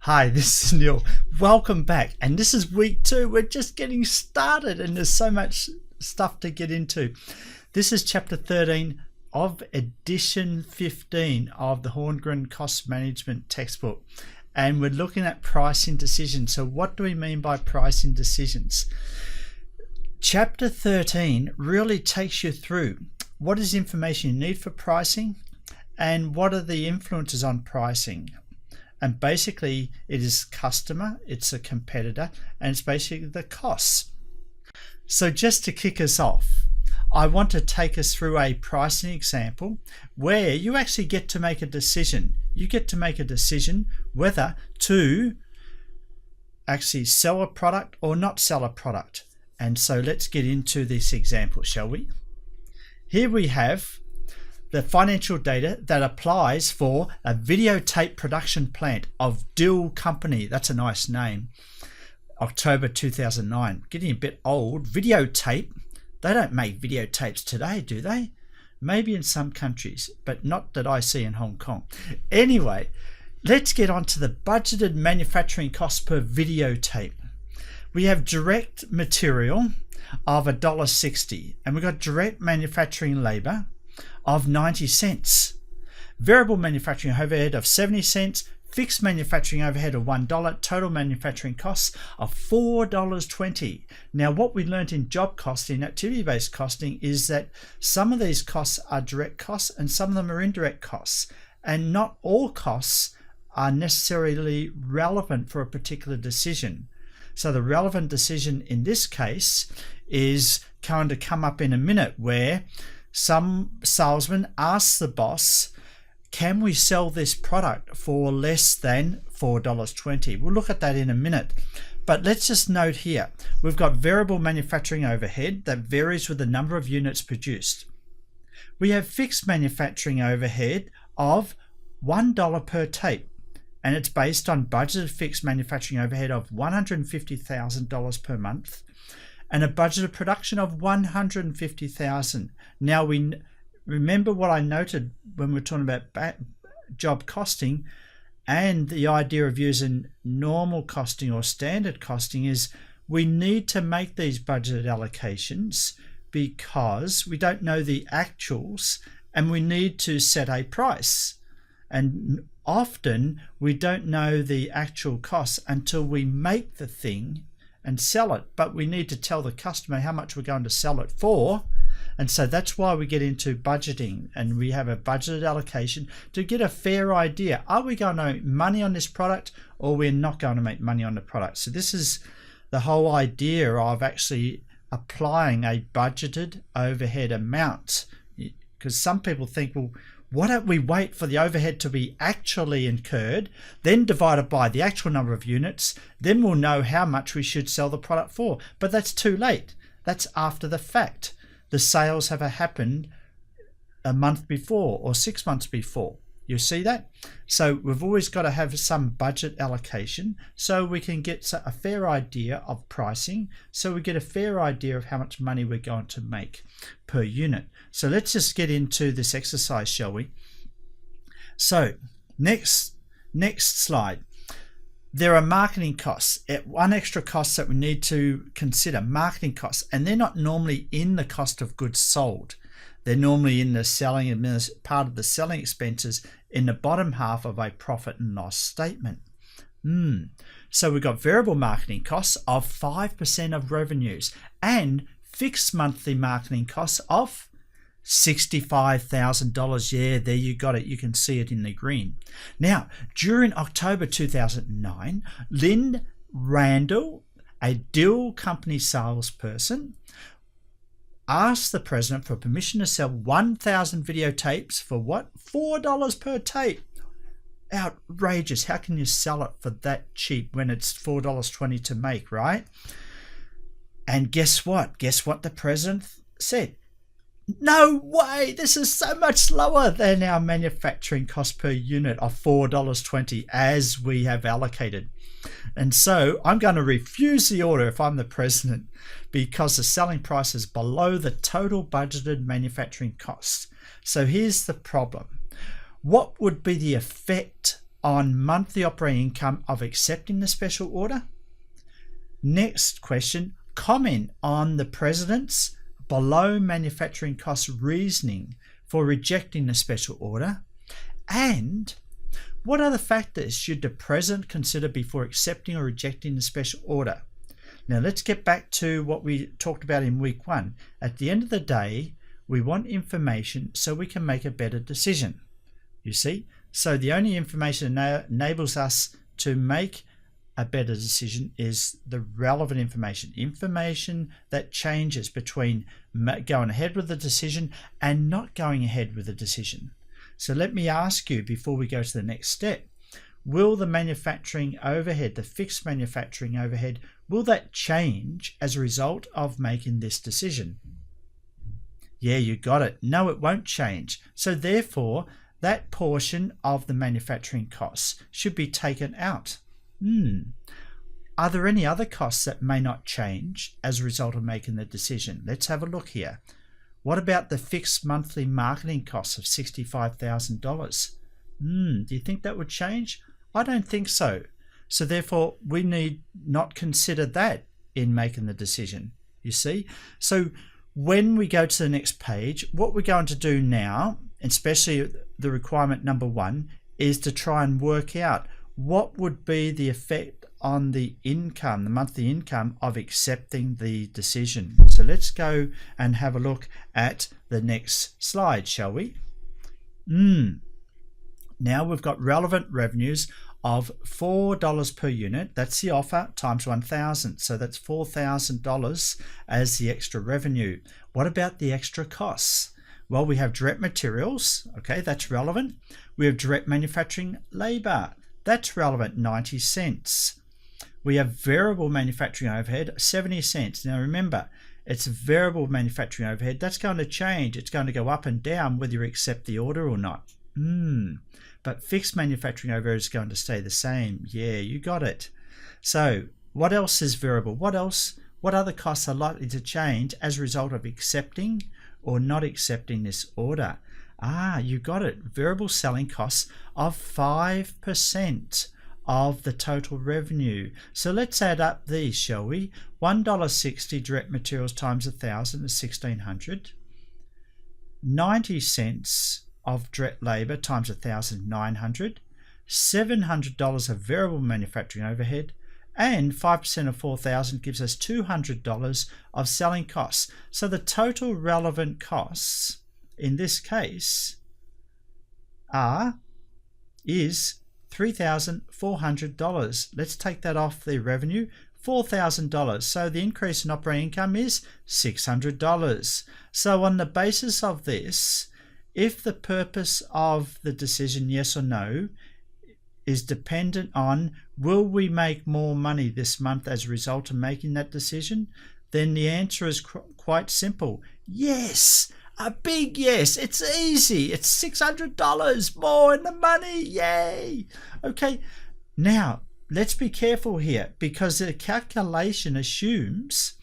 Hi, this is Neil. Welcome back. And this is week 2. We're just getting started and there's so much stuff to get into. This is chapter 13 of edition 15 of the Horngren Cost Management textbook. And we're looking at pricing decisions. So what do we mean by pricing decisions? Chapter 13 really takes you through what is information you need for pricing and what are the influences on pricing. And basically it is customer, it's a competitor, and it's basically the costs. So just to kick us off, I want to take us through a pricing example where you actually get to make a decision. You get to make a decision whether to actually sell a product or not sell a product. And so let's get into this example, shall we? Here we have the financial data that applies for a videotape production plant of Dill Company. That's a nice name. October 2009. Getting a bit old. Videotape. They don't make videotapes today, do they? Maybe in some countries, but not that I see in Hong Kong. Anyway, let's get on to the budgeted manufacturing costs per videotape. We have direct material of $1.60 and we've got direct manufacturing labor of 90 cents, variable manufacturing overhead of 70 cents, fixed manufacturing overhead of $1, total manufacturing costs of $4.20. Now what we learned in job costing, activity-based costing, is that some of these costs are direct costs and some of them are indirect costs, and not all costs are necessarily relevant for a particular decision. So the relevant decision in this case is going to come up in a minute, where some salesman asks the boss, can we sell this product for less than $4.20? We'll look at that in a minute. But let's just note here, we've got variable manufacturing overhead that varies with the number of units produced. We have fixed manufacturing overhead of $1 per tape, and it's based on budgeted fixed manufacturing overhead of $150,000 per month and a budgeted production of $150,000. Now we remember what I noted when we're talking about job costing, and the idea of using normal costing or standard costing is we need to make these budgeted allocations because we don't know the actuals and we need to set a price. And often we don't know the actual costs until we make the thing and sell it, but we need to tell the customer how much we're going to sell it for. And so that's why we get into budgeting, and we have a budgeted allocation to get a fair idea. Are we going to make money on this product or we're not going to make money on the product? So this is the whole idea of actually applying a budgeted overhead amount, because some people think, well, why don't we wait for the overhead to be actually incurred, then divided by the actual number of units, then we'll know how much we should sell the product for. But that's too late. That's after the fact. The sales have happened a month before or 6 months before. You see that? So we've always got to have some budget allocation so we can get a fair idea of pricing, so we get a fair idea of how much money we're going to make per unit. So let's just get into this exercise, shall we? So next slide. There are marketing costs. One extra cost that we need to consider, marketing costs, and they're not normally in the cost of goods sold. They're normally in the selling, part of the selling expenses in the bottom half of a profit and loss statement. So we've got variable marketing costs of 5% of revenues and fixed monthly marketing costs of $65,000. Yeah, there you got it. You can see it in the green. Now, during October 2009, Lynn Randall, a Dill Company salesperson, asked the president for permission to sell 1,000 videotapes for what? $4 per tape. Outrageous. How can you sell it for that cheap when it's $4.20 to make, right? And guess what? Guess what the president said? No way, this is so much lower than our manufacturing cost per unit of $4.20 as we have allocated. And so I'm going to refuse the order if I'm the president, because the selling price is below the total budgeted manufacturing costs. So here's the problem. What would be the effect on monthly operating income of accepting the special order. Next question, comment on the President's below manufacturing cost reasoning for rejecting the special order. And what other factors should the President consider before accepting or rejecting the special order? Now let's get back to what we talked about in week 1. At the end of the day, we want information so we can make a better decision. You see? So the only information that enables us to make a better decision is the relevant information that changes between going ahead with the decision and not going ahead with the decision. So let me ask you before we go to the next step, will the manufacturing overhead, the fixed manufacturing overhead, will that change as a result of making this decision? Yeah, you got it. No, it won't change. So therefore, that portion of the manufacturing costs should be taken out. Are there any other costs that may not change as a result of making the decision? Let's have a look here. What about the fixed monthly marketing costs of $65,000? Do you think that would change? I don't think so. So therefore, we need not consider that in making the decision, you see? So when we go to the next page, what we're going to do now, especially the requirement number 1, is to try and work out what would be the effect on the income, the monthly income of accepting the decision. So let's go and have a look at the next slide, shall we? Now we've got relevant revenues of $4 per unit. That's the offer times 1,000. So that's $4,000 as the extra revenue. What about the extra costs? Well, we have direct materials. Okay, that's relevant. We have direct manufacturing labor. That's relevant, 90 cents. We have variable manufacturing overhead, 70 cents. Now remember, it's variable manufacturing overhead. That's going to change. It's going to go up and down whether you accept the order or not. But fixed manufacturing overhead is going to stay the same. Yeah, you got it. So what else is variable? What other costs are likely to change as a result of accepting or not accepting this order? You got it. Variable selling costs of 5% of the total revenue. So let's add up these, shall we? $1.60 direct materials times 1,000 is $1,600. 90 cents of direct labor times 1,000, $900. $700 of variable manufacturing overhead, and 5% of 4,000 gives us $200 of selling costs. So the total relevant costs in this case is $3,400. Let's take that off the revenue, $4,000. So the increase in operating income is $600. So on the basis of this, if the purpose of the decision, yes or no, is dependent on will we make more money this month as a result of making that decision, then the answer is quite simple. Yes, a big yes. It's easy. It's $600 more in the money. Yay. Okay, now let's be careful here because the calculation assumes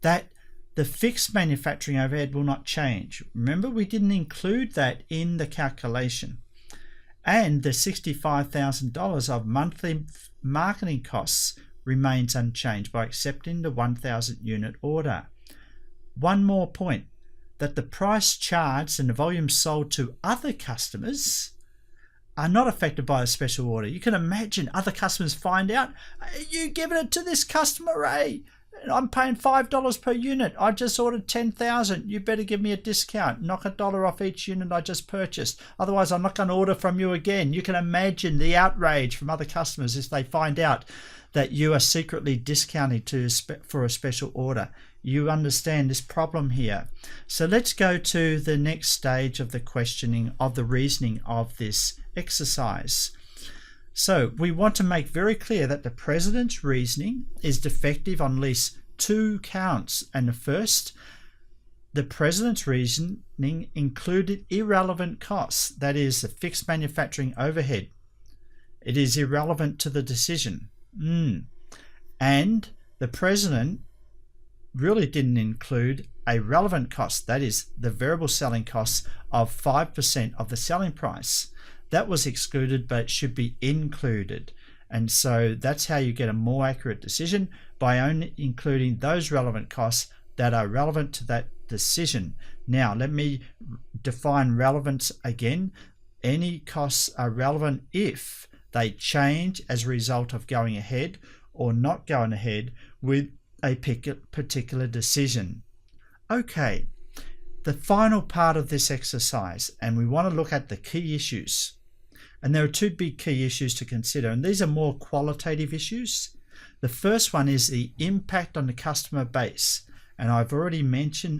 that the fixed manufacturing overhead will not change. Remember, we didn't include that in the calculation. And the $65,000 of monthly marketing costs remains unchanged by accepting the 1,000 unit order. One more point, that the price charged and the volume sold to other customers are not affected by a special order. You can imagine other customers find out, you giving it to this customer, Ray. I'm paying $5 per unit. I just ordered 10,000. You better give me a discount. Knock $1 off each unit I just purchased. Otherwise, I'm not going to order from you again. You can imagine the outrage from other customers if they find out that you are secretly discounting for a special order. You understand this problem here. So let's go to the next stage of the questioning of the reasoning of this exercise. So we want to make very clear that the President's reasoning is defective on at least 2 counts. And the first, the President's reasoning included irrelevant costs, that is the fixed manufacturing overhead. It is irrelevant to the decision. And the President really didn't include a relevant cost, that is the variable selling costs of 5% of the selling price. that was excluded, but it should be included. And so that's how you get a more accurate decision, by only including those relevant costs that are relevant to that decision. Now, let me define relevance again. Any costs are relevant if they change as a result of going ahead or not going ahead with a particular decision. Okay, the final part of this exercise, and we want to look at the key issues. And there are two big key issues to consider, and these are more qualitative issues. The first one is the impact on the customer base. And I've already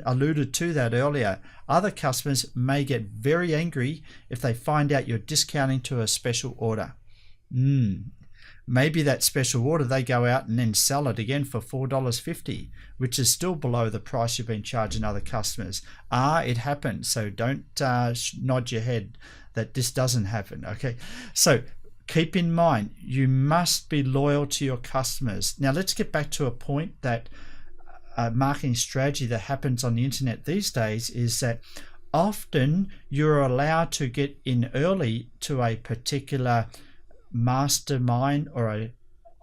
alluded to that earlier. Other customers may get very angry if they find out you're discounting to a special order. Maybe that special order, they go out and then sell it again for $4.50, which is still below the price you've been charging other customers. It happens, so don't nod your head that this doesn't happen. Okay, so keep in mind, you must be loyal to your customers. Now let's get back to a point that marketing strategy that happens on the internet these days is that often you're allowed to get in early to a particular mastermind or a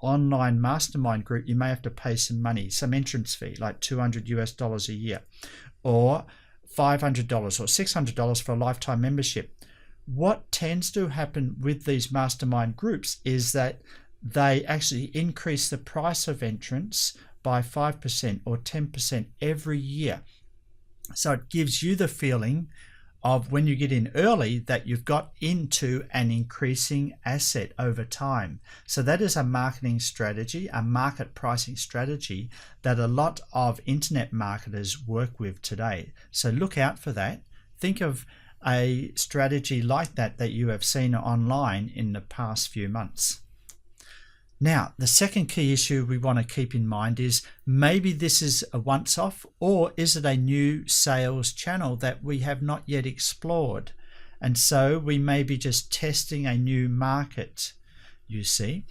online mastermind group. You may have to pay some money, some entrance fee, like $200 a year, or $500 or $600 for a lifetime membership. What tends to happen with these mastermind groups is that they actually increase the price of entrance by 5% or 10% every year. So it gives you the feeling of, when you get in early, that you've got into an increasing asset over time. So that is a marketing strategy, a market pricing strategy that a lot of internet marketers work with today. So look out for that. Think of a strategy like that you have seen online in the past few months. Now, the second key issue we want to keep in mind is, maybe this is a once-off, or is it a new sales channel that we have not yet explored? And so we may be just testing a new market, you see.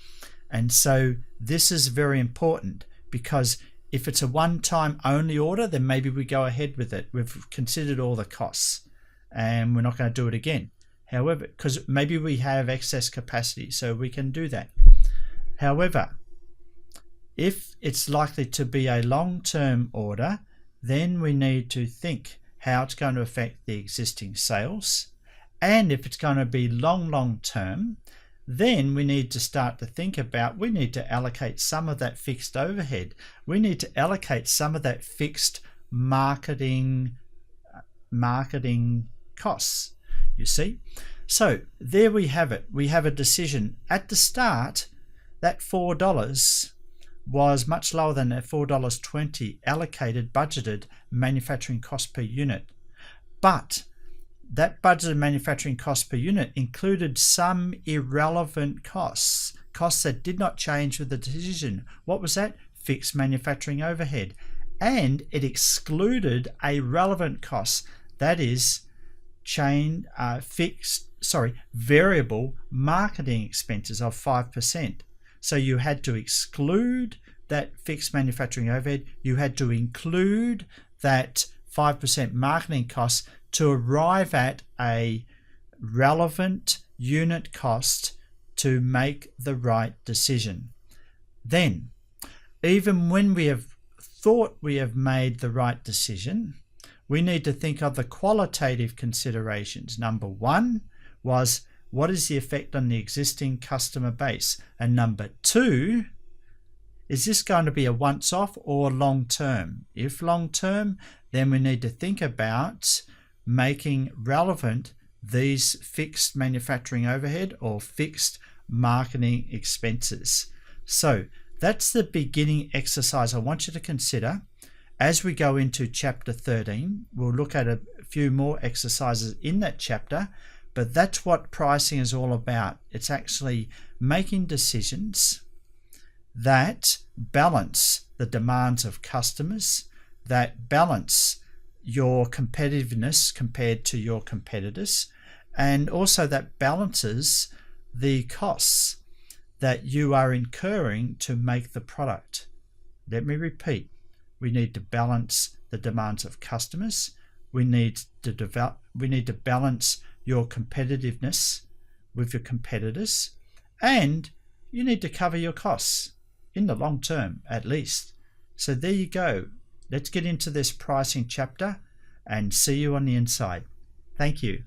And so this is very important, because if it's a one-time only order, then maybe we go ahead with it. We've considered all the costs and we're not going to do it again. However, because maybe we have excess capacity, so we can do that. However, if it's likely to be a long-term order, then we need to think how it's going to affect the existing sales. And if it's going to be long-term, then we need to start to think about, we need to allocate some of that fixed overhead. We need to allocate some of that fixed marketing costs, you see. So there we have it. We have a decision. At the start, that $4 was much lower than that $4.20 allocated, budgeted manufacturing cost per unit. But that budgeted manufacturing cost per unit included some irrelevant costs that did not change with the decision. What was that? Fixed manufacturing overhead. And it excluded a relevant cost, that is variable marketing expenses of 5%. So you had to exclude that fixed manufacturing overhead. You had to include that 5% marketing cost to arrive at a relevant unit cost to make the right decision. Then, even when we have thought we have made the right decision, we need to think of the qualitative considerations. Number one was, what is the effect on the existing customer base? And number two, is this going to be a once-off or long-term? If long-term, then we need to think about making relevant these fixed manufacturing overhead or fixed marketing expenses. So that's the beginning exercise I want you to consider. As we go into chapter 13, we'll look at a few more exercises in that chapter. But that's what pricing is all about. It's actually making decisions that balance the demands of customers, that balance your competitiveness compared to your competitors, and also that balances the costs that you are incurring to make the product. Let me repeat. We need to balance the demands of customers. We need to balance your competitiveness with your competitors, and you need to cover your costs in the long term at least. So there you go. Let's get into this pricing chapter and see you on the inside. Thank you.